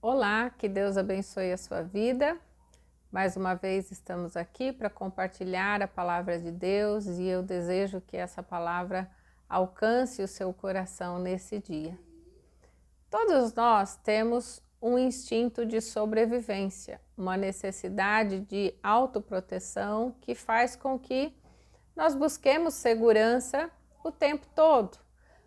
Olá, que Deus abençoe a sua vida. Mais uma vez estamos aqui para compartilhar a palavra de Deus e eu desejo que essa palavra alcance o seu coração nesse dia. Todos nós temos um instinto de sobrevivência, uma necessidade de autoproteção que faz com que nós busquemos segurança o tempo todo.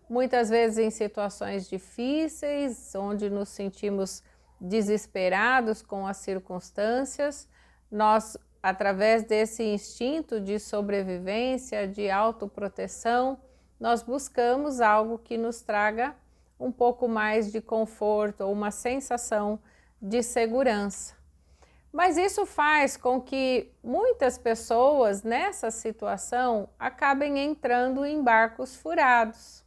Muitas vezes em situações difíceis, onde nos sentimos desesperados com as circunstâncias, nós, através desse instinto de sobrevivência, de autoproteção, nós buscamos algo que nos traga um pouco mais de conforto ou uma sensação de segurança. Mas isso faz com que muitas pessoas nessa situação acabem entrando em barcos furados.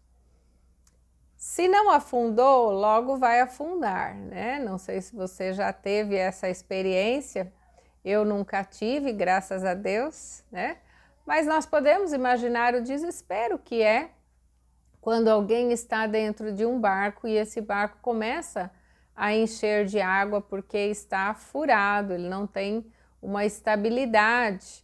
Se não afundou, logo vai afundar, né? Não sei se você já teve essa experiência, eu nunca tive, graças a Deus, né? Mas nós podemos imaginar o desespero que é quando alguém está dentro de um barco e esse barco começa a encher de água porque está furado, ele não tem uma estabilidade.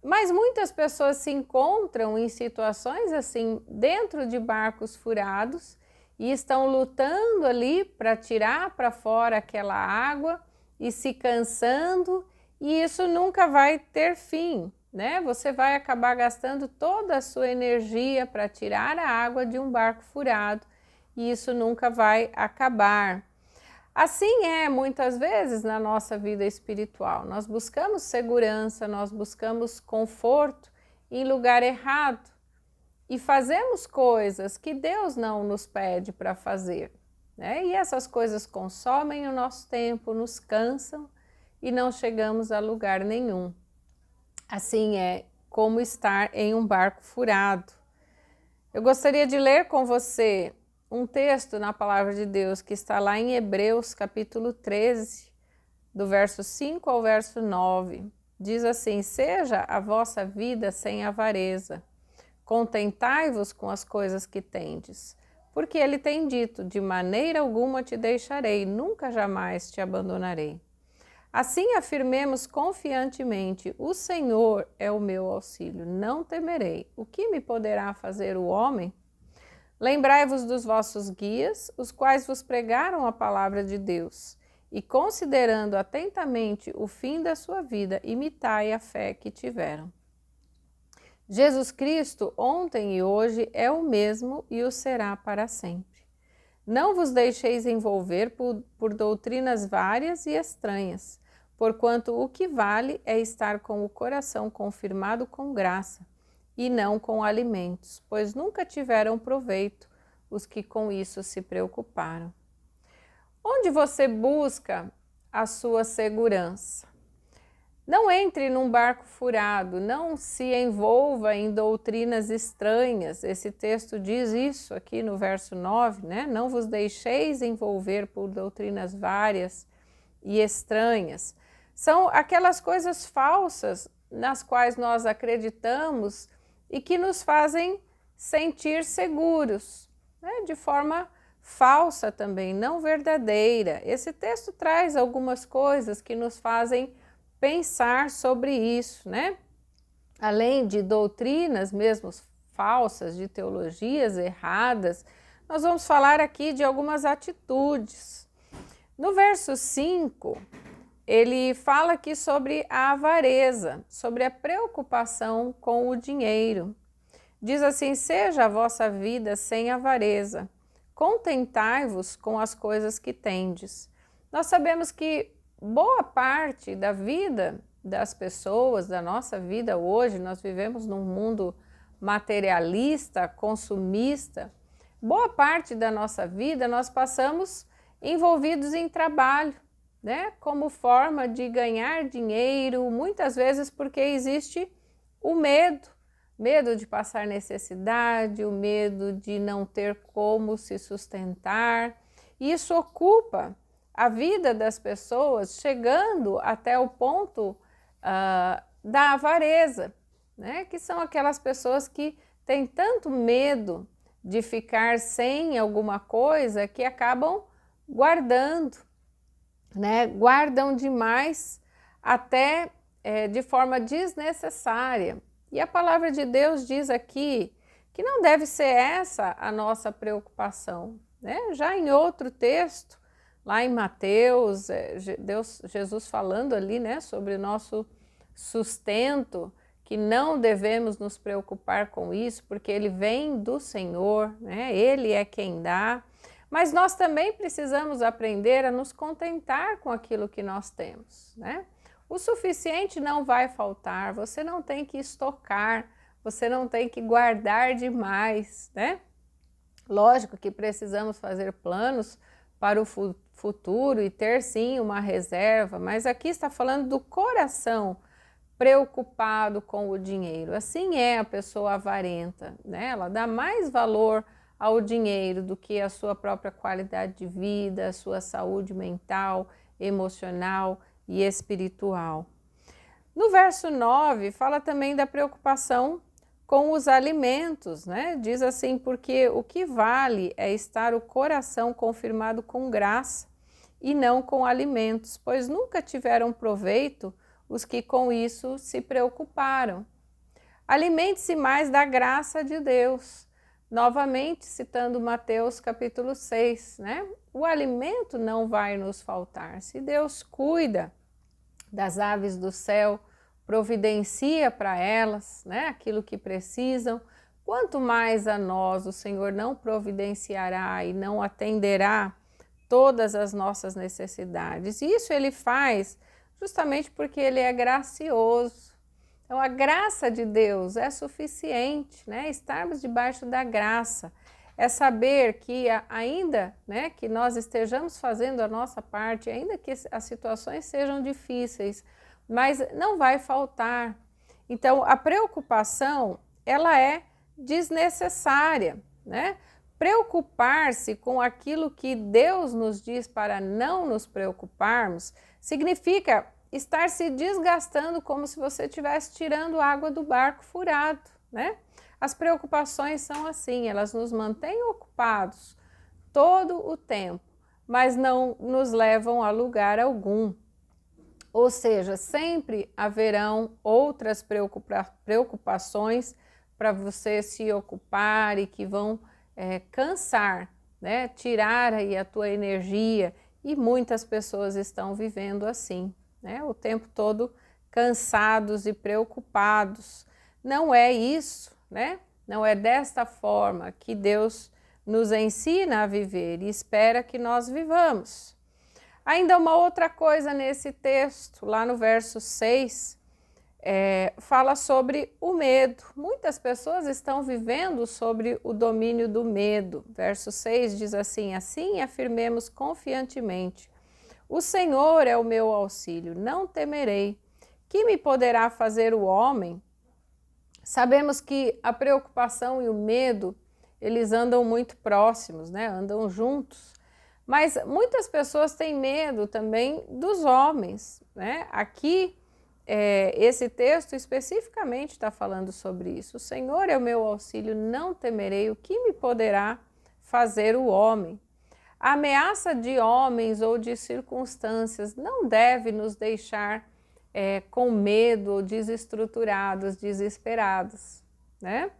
Mas muitas pessoas se encontram em situações assim, dentro de barcos furados e estão lutando ali para tirar para fora aquela água e se cansando, e isso nunca vai ter fim, né? Você vai acabar gastando toda a sua energia para tirar a água de um barco furado e isso nunca vai acabar. Assim é muitas vezes na nossa vida espiritual. Nós buscamos segurança, nós buscamos conforto em lugar errado e fazemos coisas que Deus não nos pede para fazer, né? E essas coisas consomem o nosso tempo, nos cansam e não chegamos a lugar nenhum. Assim é como estar em um barco furado. Eu gostaria de ler com você um texto na palavra de Deus que está lá em Hebreus capítulo 13, do verso 5 ao verso 9. Diz assim: seja a vossa vida sem avareza, contentai-vos com as coisas que tendes, porque ele tem dito, de maneira alguma te deixarei, nunca jamais te abandonarei. Assim afirmemos confiantemente, o Senhor é o meu auxílio, não temerei. O que me poderá fazer o homem? Lembrai-vos dos vossos guias, os quais vos pregaram a palavra de Deus, e considerando atentamente o fim da sua vida, imitai a fé que tiveram. Jesus Cristo, ontem e hoje, é o mesmo e o será para sempre. Não vos deixeis envolver por doutrinas várias e estranhas, porquanto o que vale é estar com o coração confirmado com graça, e não com alimentos, pois nunca tiveram proveito os que com isso se preocuparam. Onde você busca a sua segurança? Não entre num barco furado, não se envolva em doutrinas estranhas. Esse texto diz isso aqui no verso 9, né? Não vos deixeis envolver por doutrinas várias e estranhas. São aquelas coisas falsas nas quais nós acreditamos e que nos fazem sentir seguros, né? De forma falsa também, não verdadeira. Esse texto traz algumas coisas que nos fazem pensar sobre isso, né? Além de doutrinas mesmo falsas, de teologias erradas, nós vamos falar aqui de algumas atitudes. No verso 5, ele fala aqui sobre a avareza, sobre a preocupação com o dinheiro. Diz assim: seja a vossa vida sem avareza, contentai-vos com as coisas que tendes. Nós sabemos que boa parte da vida das pessoas, da nossa vida hoje, nós vivemos num mundo materialista, consumista. Boa parte da nossa vida nós passamos envolvidos em trabalho, né? Como forma de ganhar dinheiro, muitas vezes porque existe o medo de passar necessidade, o medo de não ter como se sustentar. Isso ocupa a vida das pessoas, chegando até o ponto da avareza, né? Que são aquelas pessoas que têm tanto medo de ficar sem alguma coisa que acabam guardando, né? Guardam demais até de forma desnecessária. E a palavra de Deus diz aqui que não deve ser essa a nossa preocupação, né? Já em outro texto, lá em Mateus, Jesus falando ali, né, sobre o nosso sustento, que não devemos nos preocupar com isso, porque ele vem do Senhor, né? Ele é quem dá. Mas nós também precisamos aprender a nos contentar com aquilo que nós temos, né? O suficiente não vai faltar, você não tem que estocar, você não tem que guardar demais, né? Lógico que precisamos fazer planos para o futuro e ter sim uma reserva, mas aqui está falando do coração preocupado com o dinheiro. Assim é a pessoa avarenta, né? Ela dá mais valor ao dinheiro do que a sua própria qualidade de vida, a sua saúde mental, emocional e espiritual. No verso 9, fala também da preocupação com os alimentos, né? Diz assim, porque o que vale é estar o coração confirmado com graça e não com alimentos, pois nunca tiveram proveito os que com isso se preocuparam. Alimente-se mais da graça de Deus. Novamente, citando Mateus capítulo 6, né? O alimento não vai nos faltar. Se Deus cuida das aves do céu, providencia para elas, né, aquilo que precisam, quanto mais a nós o Senhor não providenciará e não atenderá todas as nossas necessidades. E isso ele faz justamente porque ele é gracioso. Então a graça de Deus é suficiente, né? Estarmos debaixo da graça é saber que ainda, né, que nós estejamos fazendo a nossa parte, ainda que as situações sejam difíceis, mas não vai faltar. Então a preocupação, ela é desnecessária, né? Preocupar-se com aquilo que Deus nos diz para não nos preocuparmos significa estar se desgastando como se você estivesse tirando água do barco furado, né? As preocupações são assim, elas nos mantêm ocupados todo o tempo, mas não nos levam a lugar algum. Ou seja, sempre haverão outras preocupações para você se ocupar e que vão cansar, né? Tirar aí a tua energia, e muitas pessoas estão vivendo assim, né? O tempo todo cansados e preocupados. Não é isso, né? Não é desta forma que Deus nos ensina a viver e espera que nós vivamos. Ainda uma outra coisa nesse texto, lá no verso 6, fala sobre o medo. Muitas pessoas estão vivendo sobre o domínio do medo. Verso 6 diz assim, assim afirmemos confiantemente, o Senhor é o meu auxílio, não temerei. Que me poderá fazer o homem? Sabemos que a preocupação e o medo, eles andam muito próximos, né? Andam juntos. Mas muitas pessoas têm medo também dos homens, né? Aqui, esse texto especificamente está falando sobre isso. O Senhor é o meu auxílio, não temerei. O que me poderá fazer o homem? A ameaça de homens ou de circunstâncias não deve nos deixar com medo ou desestruturados, desesperados, né?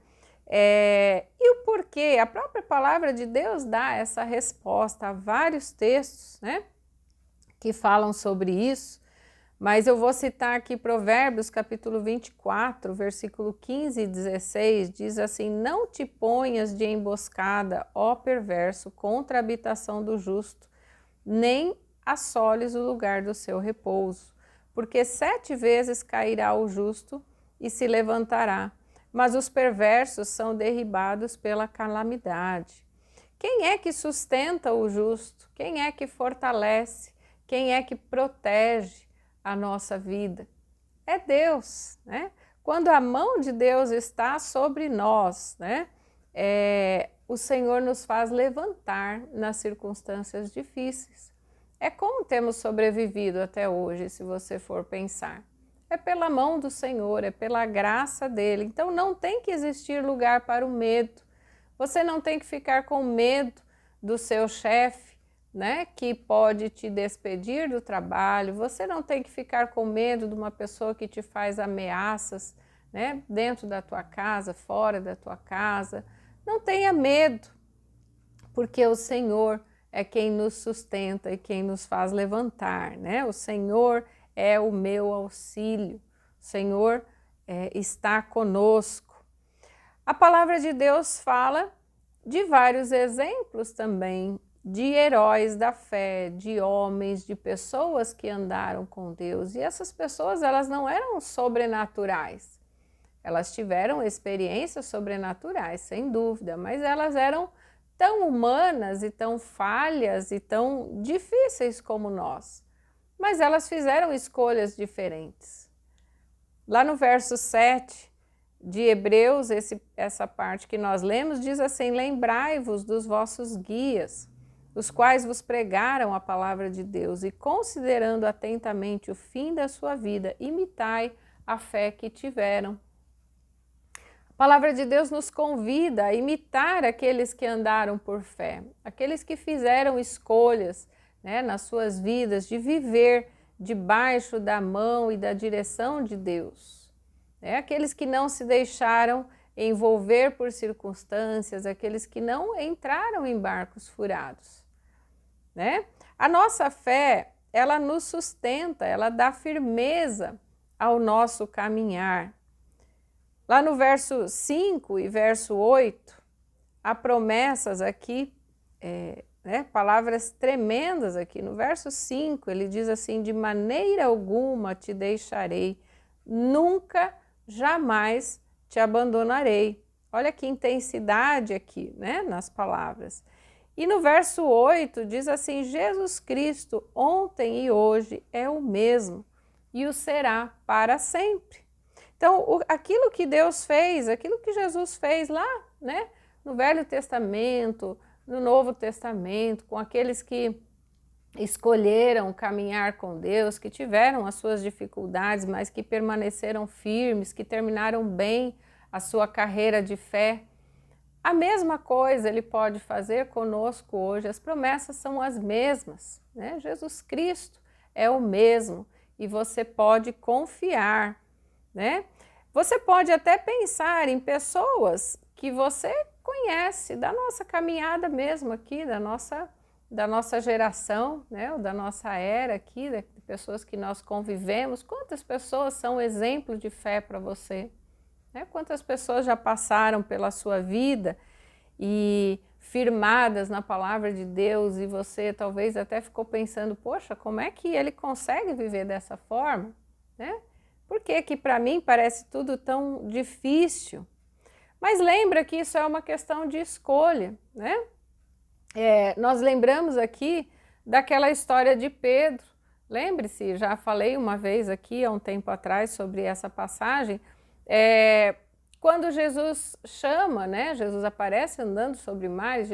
E o porquê? A própria palavra de Deus dá essa resposta. Há vários textos, né, que falam sobre isso, mas eu vou citar aqui Provérbios capítulo 24, versículo 15 e 16, diz assim, não te ponhas de emboscada, ó perverso, contra a habitação do justo, nem assoles o lugar do seu repouso, porque 7 vezes cairá o justo e se levantará, mas os perversos são derribados pela calamidade. Quem é que sustenta o justo? Quem é que fortalece? Quem é que protege a nossa vida? É Deus, né? Quando a mão de Deus está sobre nós, né? O Senhor nos faz levantar nas circunstâncias difíceis. É como temos sobrevivido até hoje, se você for pensar. É pela mão do Senhor, é pela graça dele. Então não tem que existir lugar para o medo. Você não tem que ficar com medo do seu chefe, né, que pode te despedir do trabalho. Você não tem que ficar com medo de uma pessoa que te faz ameaças, né, dentro da tua casa, fora da tua casa. Não tenha medo, porque o Senhor é quem nos sustenta e quem nos faz levantar, né? O Senhor é o meu auxílio, o Senhor está conosco. A palavra de Deus fala de vários exemplos também, de heróis da fé, de homens, de pessoas que andaram com Deus. E essas pessoas, elas não eram sobrenaturais. Elas tiveram experiências sobrenaturais, sem dúvida, mas elas eram tão humanas e tão falhas e tão difíceis como nós. Mas elas fizeram escolhas diferentes. Lá no verso 7 de Hebreus, essa parte que nós lemos, diz assim: lembrai-vos dos vossos guias, os quais vos pregaram a palavra de Deus, e considerando atentamente o fim da sua vida, imitai a fé que tiveram. A palavra de Deus nos convida a imitar aqueles que andaram por fé, aqueles que fizeram escolhas, né, nas suas vidas de viver debaixo da mão e da direção de Deus. Aqueles que não se deixaram envolver por circunstâncias, aqueles que não entraram em barcos furados, né? A nossa fé, ela nos sustenta, ela dá firmeza ao nosso caminhar. Lá no verso 5 e verso 8, há promessas aqui, palavras tremendas aqui. No verso 5, ele diz assim: de maneira alguma te deixarei, nunca, jamais te abandonarei. Olha que intensidade aqui, né, nas palavras. E no verso 8 diz assim: Jesus Cristo ontem e hoje é o mesmo e o será para sempre. Então, aquilo que Deus fez, aquilo que Jesus fez lá, né, no Velho Testamento, no Novo Testamento, com aqueles que escolheram caminhar com Deus, que tiveram as suas dificuldades, mas que permaneceram firmes, que terminaram bem a sua carreira de fé. A mesma coisa Ele pode fazer conosco hoje. As promessas são as mesmas, né? Jesus Cristo é o mesmo e você pode confiar, né? Você pode até pensar em pessoas que você conhece, da nossa caminhada mesmo aqui, da nossa geração, né, ou da nossa era aqui, de pessoas que nós convivemos. Quantas pessoas são exemplo de fé para você? Né? Quantas pessoas já passaram pela sua vida e firmadas na palavra de Deus e você talvez até ficou pensando: poxa, como é que ele consegue viver dessa forma? Né? Por que para mim parece tudo tão difícil? Mas lembra que isso é uma questão de escolha, né? Nós lembramos aqui daquela história de Pedro. Lembre-se, já falei uma vez aqui há um tempo atrás sobre essa passagem, quando Jesus chama, né? Jesus aparece andando sobre mares,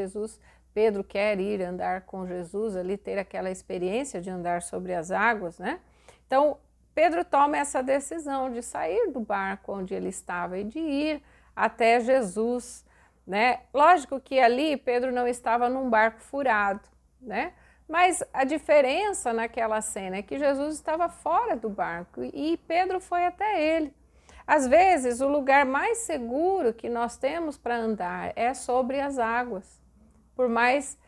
Pedro quer ir andar com Jesus ali, ter aquela experiência de andar sobre as águas, né? Então, Pedro toma essa decisão de sair do barco onde ele estava e de ir até Jesus, né? Lógico que ali Pedro não estava num barco furado, né? Mas a diferença naquela cena é que Jesus estava fora do barco e Pedro foi até ele. Às vezes, o lugar mais seguro que nós temos para andar é sobre as águas. Por mais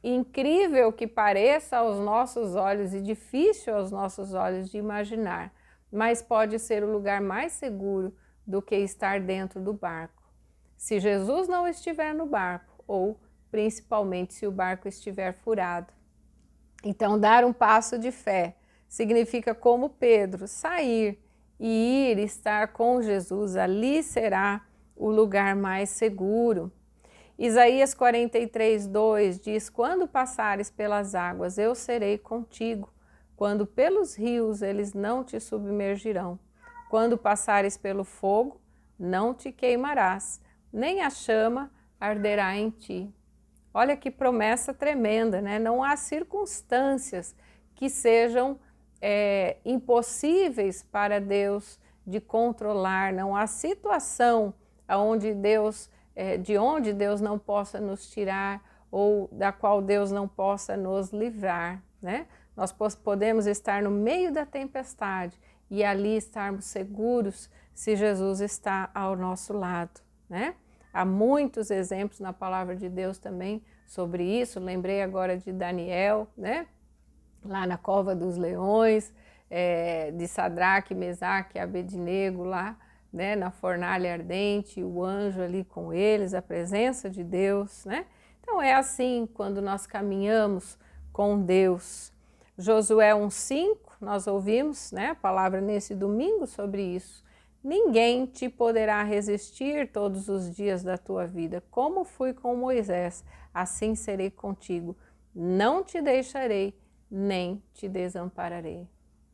incrível que pareça aos nossos olhos e difícil aos nossos olhos de imaginar, mas pode ser o lugar mais seguro do que estar dentro do barco. Se Jesus não estiver no barco, ou principalmente se o barco estiver furado. Então, dar um passo de fé significa, como Pedro, sair e ir estar com Jesus. Ali será o lugar mais seguro. Isaías 43:2 diz: quando passares pelas águas, eu serei contigo. Quando pelos rios, eles não te submergirão. Quando passares pelo fogo, não te queimarás, nem a chama arderá em ti. Olha que promessa tremenda, né? Não há circunstâncias que sejam impossíveis para Deus de controlar, não há situação de onde Deus não possa nos tirar, ou da qual Deus não possa nos livrar, né? Nós podemos estar no meio da tempestade e ali estarmos seguros se Jesus está ao nosso lado, né? Há muitos exemplos na palavra de Deus também sobre isso. Lembrei agora de Daniel, né? Lá na cova dos leões, de Sadraque, Mesaque e Abednego lá, né? Na fornalha ardente, o anjo ali com eles, a presença de Deus, né? Então é assim quando nós caminhamos com Deus. Josué 1,5, nós ouvimos, né, a palavra nesse domingo sobre isso. Ninguém te poderá resistir todos os dias da tua vida. Como fui com Moisés, assim serei contigo. Não te deixarei, nem te desampararei.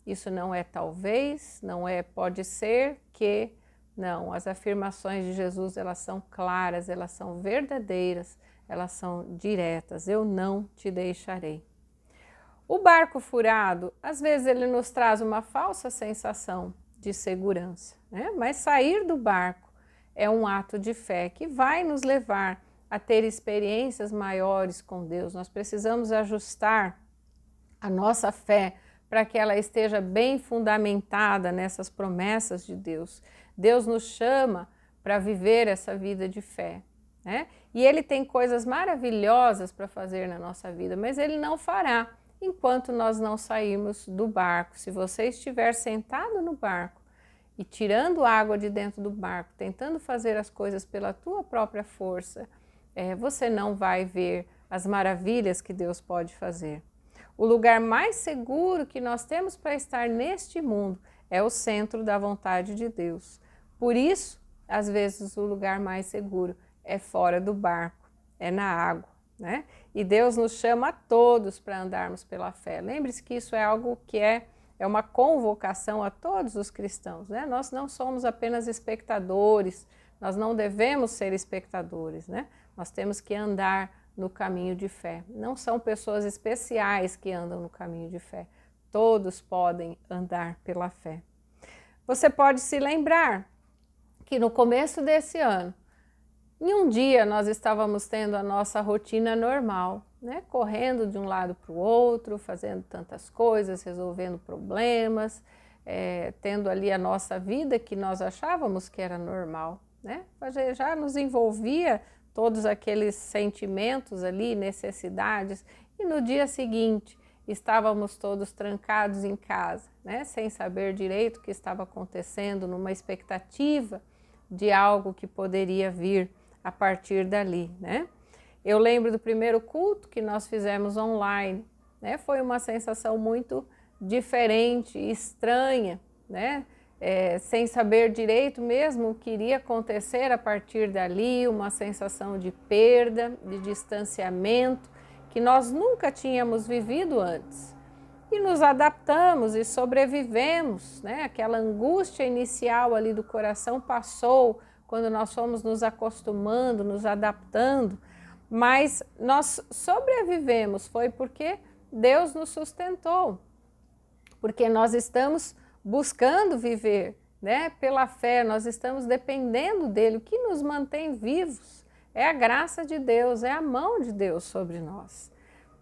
Isso não é talvez, não é pode ser que, não. As afirmações de Jesus, elas são claras, elas são verdadeiras, elas são diretas. Eu não te deixarei. O barco furado, às vezes ele nos traz uma falsa sensação de segurança, né? Mas sair do barco é um ato de fé que vai nos levar a ter experiências maiores com Deus. Nós precisamos ajustar a nossa fé para que ela esteja bem fundamentada nessas promessas de Deus. Deus nos chama para viver essa vida de fé, né? E Ele tem coisas maravilhosas para fazer na nossa vida, mas Ele não fará enquanto nós não sairmos do barco. Se você estiver sentado no barco e tirando água de dentro do barco, tentando fazer as coisas pela tua própria força, você não vai ver as maravilhas que Deus pode fazer. O lugar mais seguro que nós temos para estar neste mundo é o centro da vontade de Deus. Por isso, às vezes, o lugar mais seguro é fora do barco, é na água, né? E Deus nos chama a todos para andarmos pela fé. Lembre-se que isso é algo que é uma convocação a todos os cristãos, né? Nós não somos apenas espectadores, nós não devemos ser espectadores, né? Nós temos que andar no caminho de fé. Não são pessoas especiais que andam no caminho de fé. Todos podem andar pela fé. Você pode se lembrar que no começo desse ano, em um dia nós estávamos tendo a nossa rotina normal, né? Correndo de um lado para o outro, fazendo tantas coisas, resolvendo problemas, tendo ali a nossa vida que nós achávamos que era normal, né? Já nos envolvia todos aqueles sentimentos ali, necessidades, e no dia seguinte estávamos todos trancados em casa, né? Sem saber direito o que estava acontecendo, numa expectativa de algo que poderia vir a partir dali, né? Eu lembro do primeiro culto que nós fizemos online, né? Foi uma sensação muito diferente, estranha, né? Sem saber direito mesmo o que iria acontecer a partir dali, uma sensação de perda, de distanciamento, que nós nunca tínhamos vivido antes. E nos adaptamos e sobrevivemos, né? Aquela angústia inicial ali do coração passou quando nós fomos nos acostumando, nos adaptando, mas nós sobrevivemos, foi porque Deus nos sustentou, porque nós estamos buscando viver, né? Pela fé, nós estamos dependendo dele. O que nos mantém vivos é a graça de Deus, é a mão de Deus sobre nós.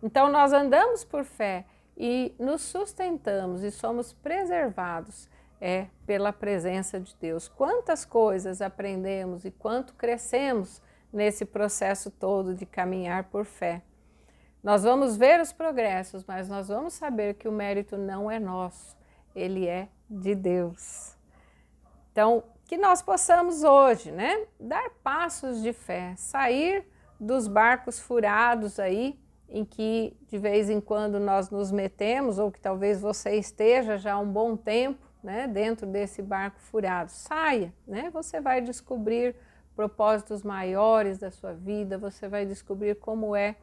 Então nós andamos por fé e nos sustentamos e somos preservados pela presença de Deus. Quantas coisas aprendemos e quanto crescemos nesse processo todo de caminhar por fé. Nós vamos ver os progressos, mas nós vamos saber que o mérito não é nosso, ele é de Deus. Então, que nós possamos hoje, né, dar passos de fé, sair dos barcos furados aí, em que de vez em quando nós nos metemos, ou que talvez você esteja já há um bom tempo, né, dentro desse barco furado. Saia, né? Você vai descobrir propósitos maiores da sua vida, você vai descobrir como é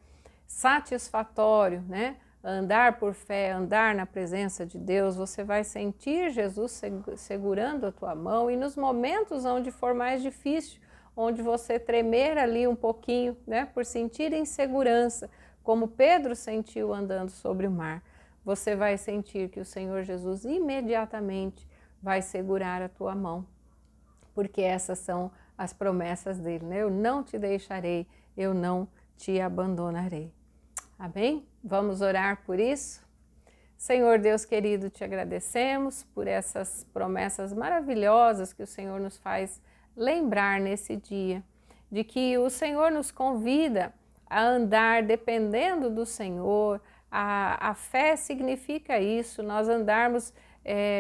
satisfatório, né? Andar por fé, andar na presença de Deus, você vai sentir Jesus segurando a tua mão, e nos momentos onde for mais difícil, onde você tremer ali um pouquinho, né, por sentir insegurança, como Pedro sentiu andando sobre o mar, você vai sentir que o Senhor Jesus imediatamente vai segurar a tua mão, porque essas são as promessas dele, né? Eu não te deixarei, eu não te abandonarei. Amém? Vamos orar por isso? Senhor Deus querido, te agradecemos por essas promessas maravilhosas que o Senhor nos faz lembrar nesse dia, de que o Senhor nos convida a andar dependendo do Senhor. A fé significa isso, nós andarmos,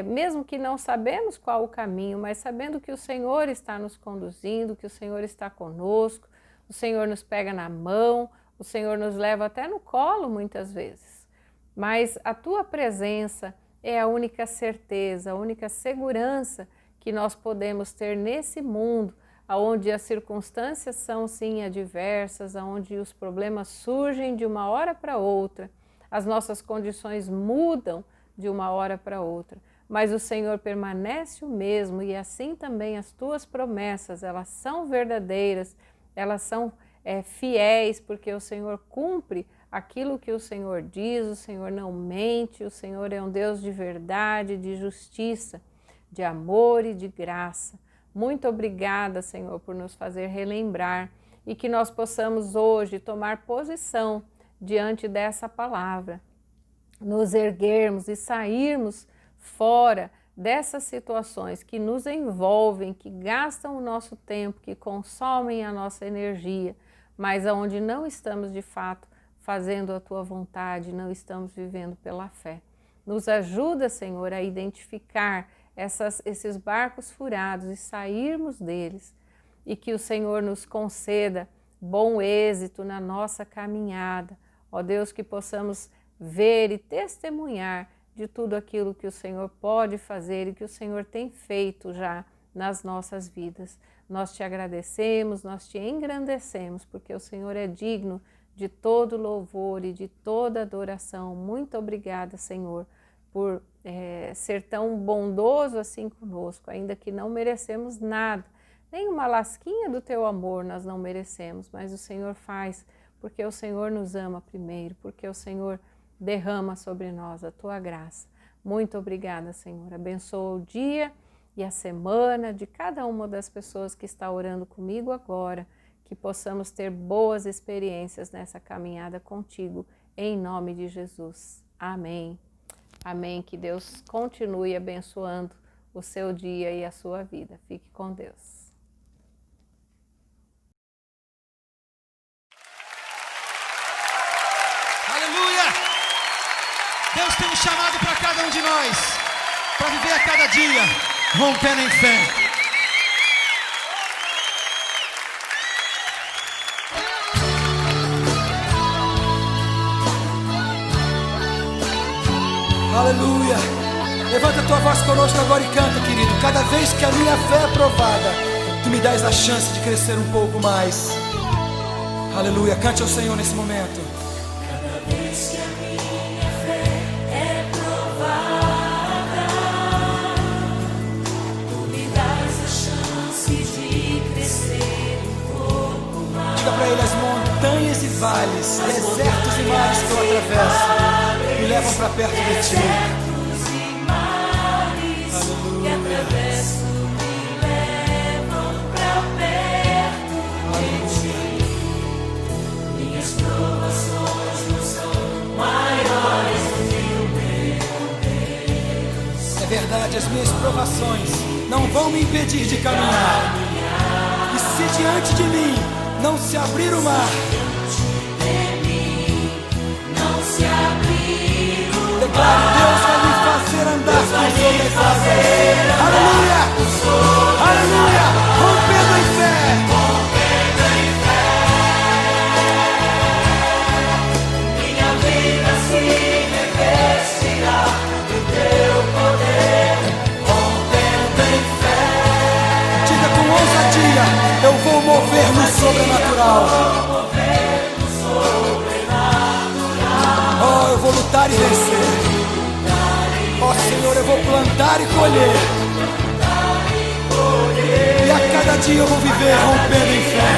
mesmo que não sabemos qual o caminho, mas sabendo que o Senhor está nos conduzindo, que o Senhor está conosco, o Senhor nos pega na mão, o Senhor nos leva até no colo muitas vezes. Mas a tua presença é a única certeza, a única segurança que nós podemos ter nesse mundo, onde as circunstâncias são sim adversas, onde os problemas surgem de uma hora para outra, as nossas condições mudam de uma hora para outra, mas o Senhor permanece o mesmo e assim também as tuas promessas, elas são verdadeiras, elas são fiéis, porque o Senhor cumpre aquilo que o Senhor diz, o Senhor não mente, o Senhor é um Deus de verdade, de justiça, de amor e de graça. Muito obrigada, Senhor, por nos fazer relembrar e que nós possamos hoje tomar posição diante dessa palavra, nos erguermos e sairmos fora dessas situações que nos envolvem, que gastam o nosso tempo, que consomem a nossa energia, mas onde não estamos de fato fazendo a tua vontade, não estamos vivendo pela fé. Nos ajuda, Senhor, a identificar esses barcos furados e sairmos deles, e que o Senhor nos conceda bom êxito na nossa caminhada. Ó Deus, que possamos ver e testemunhar de tudo aquilo que o Senhor pode fazer e que o Senhor tem feito já nas nossas vidas. Nós te agradecemos, nós te engrandecemos, porque o Senhor é digno de todo louvor e de toda adoração. Muito obrigada, Senhor, por ser tão bondoso assim conosco, ainda que não merecemos nada, nem uma lasquinha do teu amor nós não merecemos, mas o Senhor faz, porque o Senhor nos ama primeiro, porque o Senhor derrama sobre nós a tua graça. Muito obrigada, Senhor. Abençoa o dia e a semana de cada uma das pessoas que está orando comigo agora, que possamos ter boas experiências nessa caminhada contigo, em nome de Jesus. Amém. Amém. Que Deus continue abençoando o seu dia e a sua vida. Fique com Deus. Aleluia! Deus tem um chamado para cada um de nós, para viver a cada dia, rompendo em fé. Aleluia! Levanta a tua voz conosco agora e canta, querido. Cada vez que a minha fé é provada, tu me dás a chance de crescer um pouco mais. Aleluia! Cante ao Senhor nesse momento. Cada vez que a minha fé é provada, tu me dás a chance de crescer um pouco mais. Diga para ele: as montanhas e vales, desertos e mares que eu atravesso me levam para perto de ti. Desertos e mares que atravesso me levam para perto de ti. Minhas provações não são maiores do que o meu Deus. É verdade, as minhas provações não vão me impedir de caminhar. E se diante de mim não se abrir o mar, declaro: Deus vai me fazer andar sobre as águas. Aleluia! Aleluia! Rompendo em fé! Minha vida se revestirá do teu poder, rompendo em fé. Diga com ousadia: eu vou mover no sobrenatural. Oh, eu vou lutar e vencer. Oh, Senhor, eu vou plantar e colher. E a cada dia eu vou viver rompendo em fé.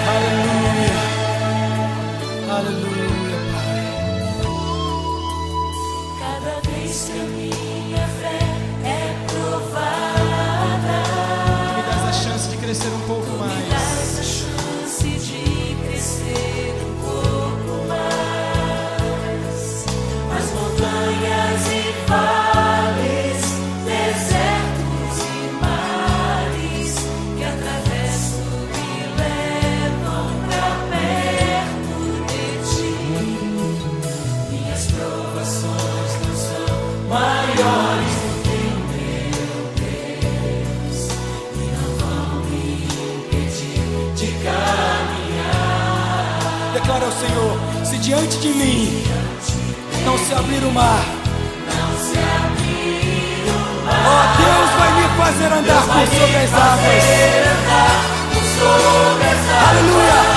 Aleluia. Aleluia, Pai. Cada vez que a minha fé é provada, Me dás a chance de crescer um pouco mais. declare ao Senhor: se diante de mim não se abrir o mar, ó, Deus vai me fazer andar por sobre as águas. Aleluia!